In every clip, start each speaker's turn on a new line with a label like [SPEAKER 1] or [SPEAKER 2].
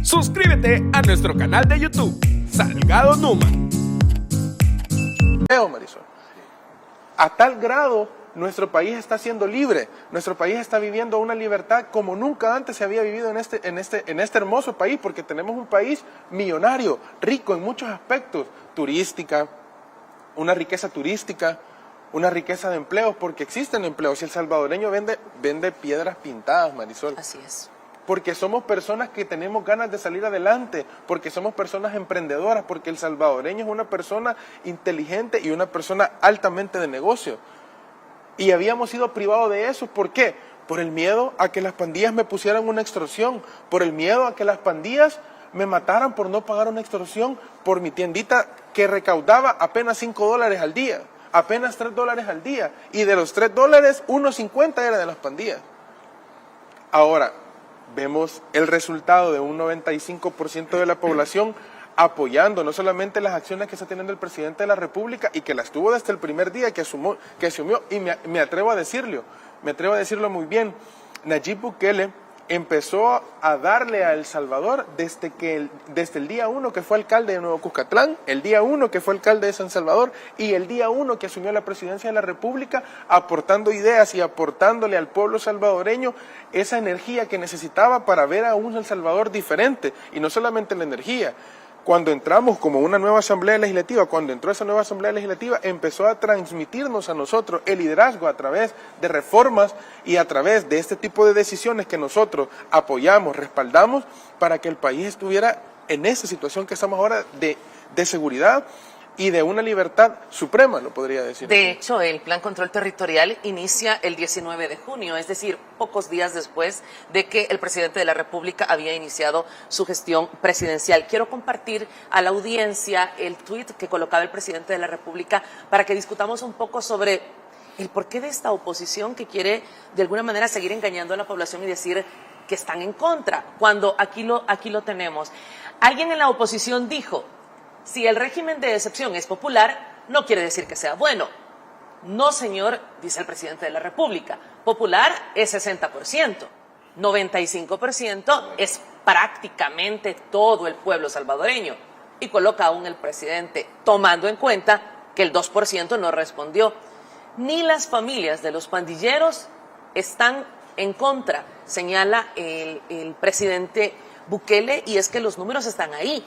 [SPEAKER 1] Suscríbete a nuestro canal de YouTube, Salgado Numa.
[SPEAKER 2] Marisol, a tal grado nuestro país está siendo libre, nuestro país está viviendo una libertad como nunca antes se había vivido en este hermoso país, porque tenemos un país millonario, rico en muchos aspectos, turística, una riqueza turística, una riqueza de empleos, porque existen empleos. Y el salvadoreño vende piedras pintadas, Marisol.
[SPEAKER 3] Así es.
[SPEAKER 2] Porque somos personas que tenemos ganas de salir adelante, porque somos personas emprendedoras, porque el salvadoreño es una persona inteligente y una persona altamente de negocio. Y habíamos sido privados de eso, ¿por qué? Por el miedo a que las pandillas me pusieran una extorsión, por el miedo a que las pandillas me mataran por no pagar una extorsión por mi tiendita que recaudaba apenas $5 al día, apenas $3 al día, y de los $3, 1.50 era de las pandillas. Ahora, vemos el resultado de un 95% de la población apoyando no solamente las acciones que está teniendo el presidente de la República y que las tuvo desde el primer día que asumió, y me atrevo a decirlo muy bien, Nayib Bukele empezó a darle a El Salvador desde el día 1 que fue alcalde de Nuevo Cuscatlán, el día 1 que fue alcalde de San Salvador y el día 1 que asumió la presidencia de la República, aportando ideas y aportándole al pueblo salvadoreño esa energía que necesitaba para ver a un El Salvador diferente, y no solamente la energía. Cuando entramos como una nueva asamblea legislativa, cuando entró esa nueva asamblea legislativa, empezó a transmitirnos a nosotros el liderazgo a través de reformas y a través de este tipo de decisiones que nosotros apoyamos, respaldamos, para que el país estuviera en esa situación que estamos ahora de seguridad y de una libertad suprema, lo podría decir.
[SPEAKER 3] De hecho, el Plan Control Territorial inicia el 19 de junio, es decir, pocos días después de que el presidente de la República había iniciado su gestión presidencial. Quiero compartir a la audiencia el tuit que colocaba el presidente de la República para que discutamos un poco sobre el porqué de esta oposición que quiere de alguna manera seguir engañando a la población y decir que están en contra, cuando aquí lo tenemos. Alguien en la oposición dijo: si el régimen de excepción es popular, no quiere decir que sea bueno. No, señor, dice el presidente de la República. Popular es 60%. 95% es prácticamente todo el pueblo salvadoreño. Y coloca aún el presidente, tomando en cuenta que el 2% no respondió. Ni las familias de los pandilleros están en contra, señala el presidente Bukele, y es que los números están ahí.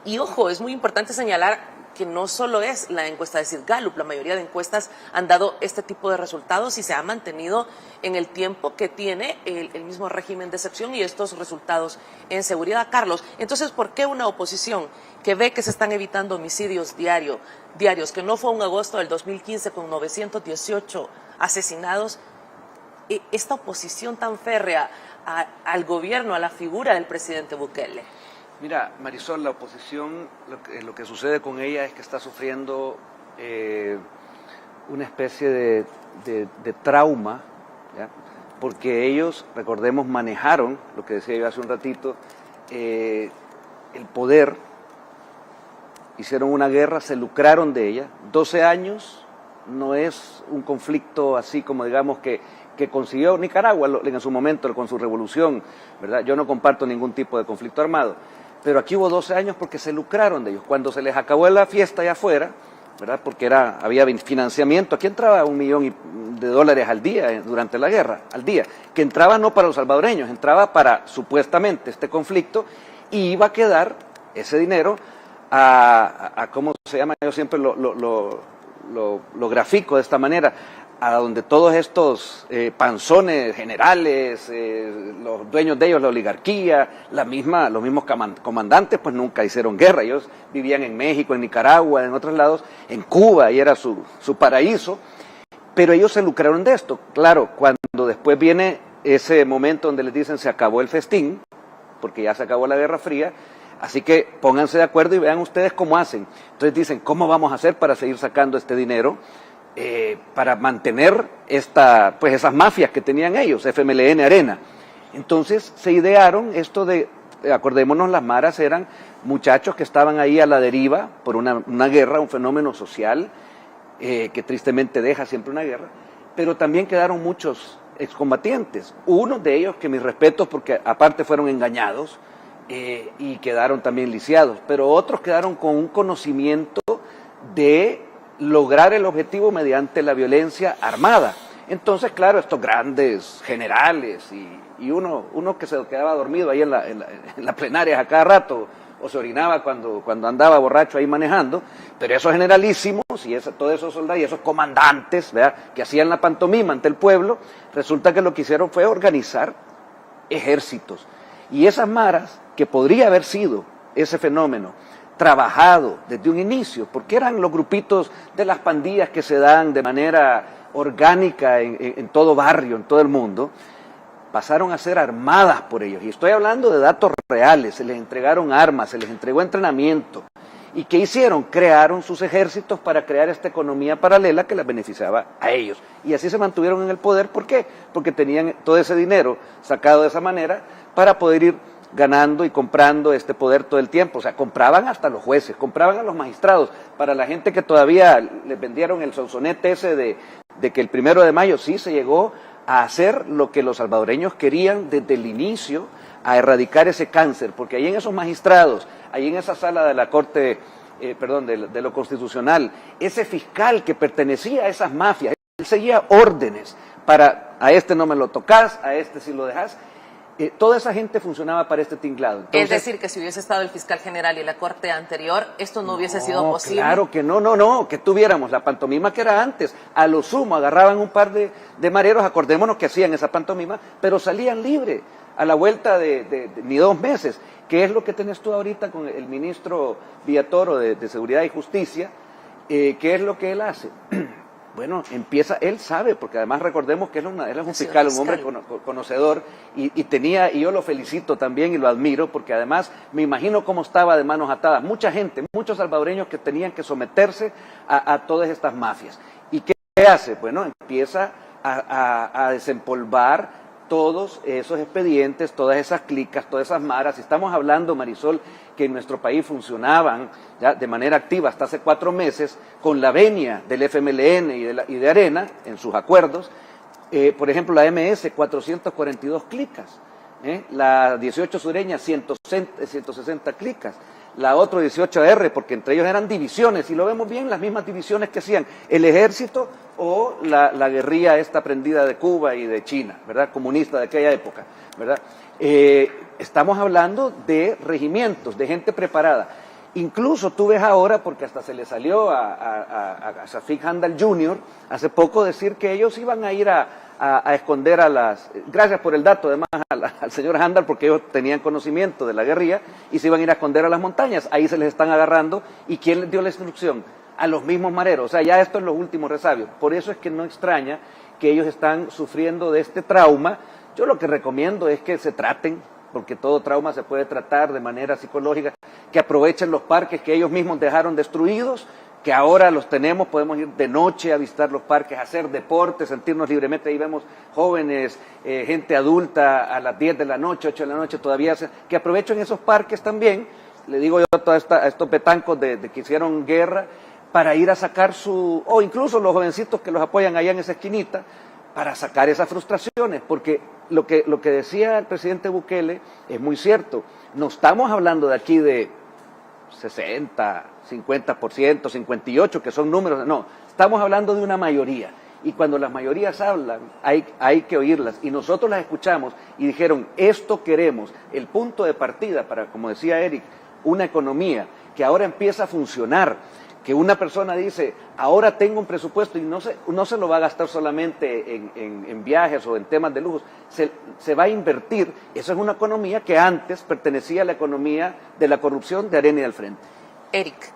[SPEAKER 3] Y ojo, es muy importante señalar que no solo es la encuesta de Sid Gallup, la mayoría de encuestas han dado este tipo de resultados y se ha mantenido en el tiempo que tiene el mismo régimen de excepción y estos resultados en seguridad. Carlos, entonces, ¿por qué una oposición que ve que se están evitando homicidios diarios, que no fue un agosto del 2015 con 918 asesinados, esta oposición tan férrea al gobierno, a la figura del presidente Bukele?
[SPEAKER 4] Mira, Marisol, la oposición, lo que sucede con ella es que está sufriendo una especie de trauma, ¿ya? Porque ellos, recordemos, manejaron, lo que decía yo hace un ratito, el poder, hicieron una guerra, se lucraron de ella. 12 años no es un conflicto así como digamos que consiguió Nicaragua en su momento con su revolución, ¿verdad? Yo no comparto ningún tipo de conflicto armado. Pero aquí hubo 12 años porque se lucraron de ellos. Cuando se les acabó la fiesta allá afuera, ¿verdad? Porque había financiamiento, aquí entraba $1 millón al día durante la guerra, al día, que entraba no para los salvadoreños, entraba para supuestamente este conflicto, y iba a quedar ese dinero a ¿cómo se llama? Yo siempre lo grafico de esta manera, a donde todos estos panzones generales, los dueños de ellos, la oligarquía, los mismos comandantes, pues nunca hicieron guerra. Ellos vivían en México, en Nicaragua, en otros lados, en Cuba, y era su paraíso, pero ellos se lucraron de esto. Claro, cuando después viene ese momento donde les dicen se acabó el festín, porque ya se acabó la Guerra Fría, así que pónganse de acuerdo y vean ustedes cómo hacen. Entonces dicen, ¿cómo vamos a hacer para seguir sacando este dinero? Para mantener esas mafias que tenían ellos, FMLN, Arena. Entonces se idearon esto de, acordémonos, las maras eran muchachos que estaban ahí a la deriva por una guerra, un fenómeno social que tristemente deja siempre una guerra, pero también quedaron muchos excombatientes. Uno de ellos, que mis respetos, porque aparte fueron engañados, y quedaron también lisiados, pero otros quedaron con un conocimiento de lograr el objetivo mediante la violencia armada. Entonces, claro, estos grandes generales y uno que se quedaba dormido ahí en la plenaria a cada rato, o se orinaba cuando andaba borracho ahí manejando, pero esos generalísimos y todos esos soldados y esos comandantes, ¿verdad?, que hacían la pantomima ante el pueblo, resulta que lo que hicieron fue organizar ejércitos. Y esas maras, que podría haber sido ese fenómeno trabajado desde un inicio, porque eran los grupitos de las pandillas que se dan de manera orgánica en todo barrio, en todo el mundo, pasaron a ser armadas por ellos. Y estoy hablando de datos reales, se les entregaron armas, se les entregó entrenamiento. ¿Y qué hicieron? Crearon sus ejércitos para crear esta economía paralela que las beneficiaba a ellos. Y así se mantuvieron en el poder. ¿Por qué? Porque tenían todo ese dinero sacado de esa manera para poder ir ganando y comprando este poder todo el tiempo. O sea, compraban hasta los jueces, compraban a los magistrados. Para la gente que todavía les vendieron el sonsonete ese de que el 1 de mayo sí se llegó a hacer lo que los salvadoreños querían desde el inicio, a erradicar ese cáncer, porque ahí en esos magistrados, ahí en esa sala de la Corte, de lo Constitucional, ese fiscal que pertenecía a esas mafias, él seguía órdenes para, a este no me lo tocas, a este sí lo dejas. Toda esa gente funcionaba para este tinglado. Entonces,
[SPEAKER 3] es decir, que si hubiese estado el fiscal general y la corte anterior, esto no hubiese sido posible.
[SPEAKER 4] Claro que no, que tuviéramos la pantomima que era antes. A lo sumo agarraban un par de mareros, acordémonos que hacían esa pantomima, pero salían libres a la vuelta de ni 2 meses, que es lo que tenés tú ahorita con el ministro Villatoro de Seguridad y Justicia. ¿Qué es lo que él hace? Bueno, él sabe, porque además recordemos que él es un fiscal, un hombre conocedor, y yo lo felicito también y lo admiro, porque además me imagino cómo estaba de manos atadas. Mucha gente, muchos salvadoreños que tenían que someterse a todas estas mafias. ¿Y qué hace? Bueno, empieza a desempolvar todos esos expedientes, todas esas clicas, todas esas maras. Estamos hablando, Marisol, que en nuestro país funcionaban ya de manera activa hasta hace 4 meses con la venia del FMLN y de Arena en sus acuerdos. Por ejemplo, la MS, 442 clicas, la 18 sureña, 160 clicas, la otro 18R, porque entre ellos eran divisiones, y lo vemos bien, las mismas divisiones que hacían el ejército o la guerrilla esta prendida de Cuba y de China, ¿verdad?, comunista de aquella época, ¿verdad? Estamos hablando de regimientos, de gente preparada. Incluso tú ves ahora, porque hasta se le salió a Safik Handal Jr. hace poco decir que ellos iban a ir a esconder a las... Gracias por el dato, además, al señor Handal, porque ellos tenían conocimiento de la guerrilla y se iban a ir a esconder a las montañas. Ahí se les están agarrando. ¿Y quién les dio la instrucción? A los mismos mareros. O sea, ya esto es los últimos resabios. Por eso es que no extraña que ellos están sufriendo de este trauma. Yo lo que recomiendo es que se traten, porque todo trauma se puede tratar de manera psicológica, que aprovechen los parques que ellos mismos dejaron destruidos, que ahora los tenemos, podemos ir de noche a visitar los parques, hacer deporte, sentirnos libremente. Ahí vemos jóvenes, gente adulta a las 10 de la noche, 8 de la noche todavía, que aprovechen esos parques también. Le digo yo a estos petancos de que hicieron guerra, para ir a sacar o incluso los jovencitos que los apoyan allá en esa esquinita, para sacar esas frustraciones, porque lo que decía el presidente Bukele es muy cierto. No estamos hablando de aquí de 60, 50%, 58%, que son números, no, estamos hablando de una mayoría. Y cuando las mayorías hablan, hay que oírlas. Y nosotros las escuchamos y dijeron, esto queremos, el punto de partida para, como decía Eric, una economía que ahora empieza a funcionar, que una persona dice, ahora tengo un presupuesto y no se lo va a gastar solamente en viajes o en temas de lujos, se va a invertir. Eso es una economía que antes pertenecía a la economía de la corrupción de Arena y del Frente.
[SPEAKER 3] Eric,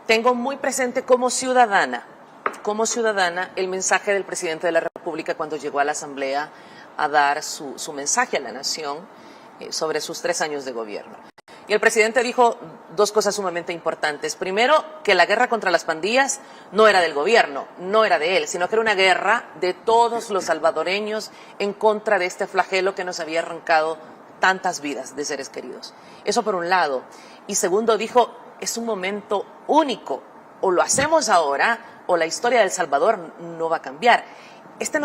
[SPEAKER 3] tengo muy presente como ciudadana, el mensaje del presidente de la República cuando llegó a la Asamblea a dar su mensaje a la nación sobre sus 3 años de gobierno. Y el presidente dijo 2 cosas sumamente importantes. Primero, que la guerra contra las pandillas no era del gobierno, no era de él, sino que era una guerra de todos los salvadoreños en contra de este flagelo que nos había arrancado tantas vidas de seres queridos. Eso por un lado. Y segundo, dijo, es un momento único. O lo hacemos ahora o la historia de El Salvador no va a cambiar. Este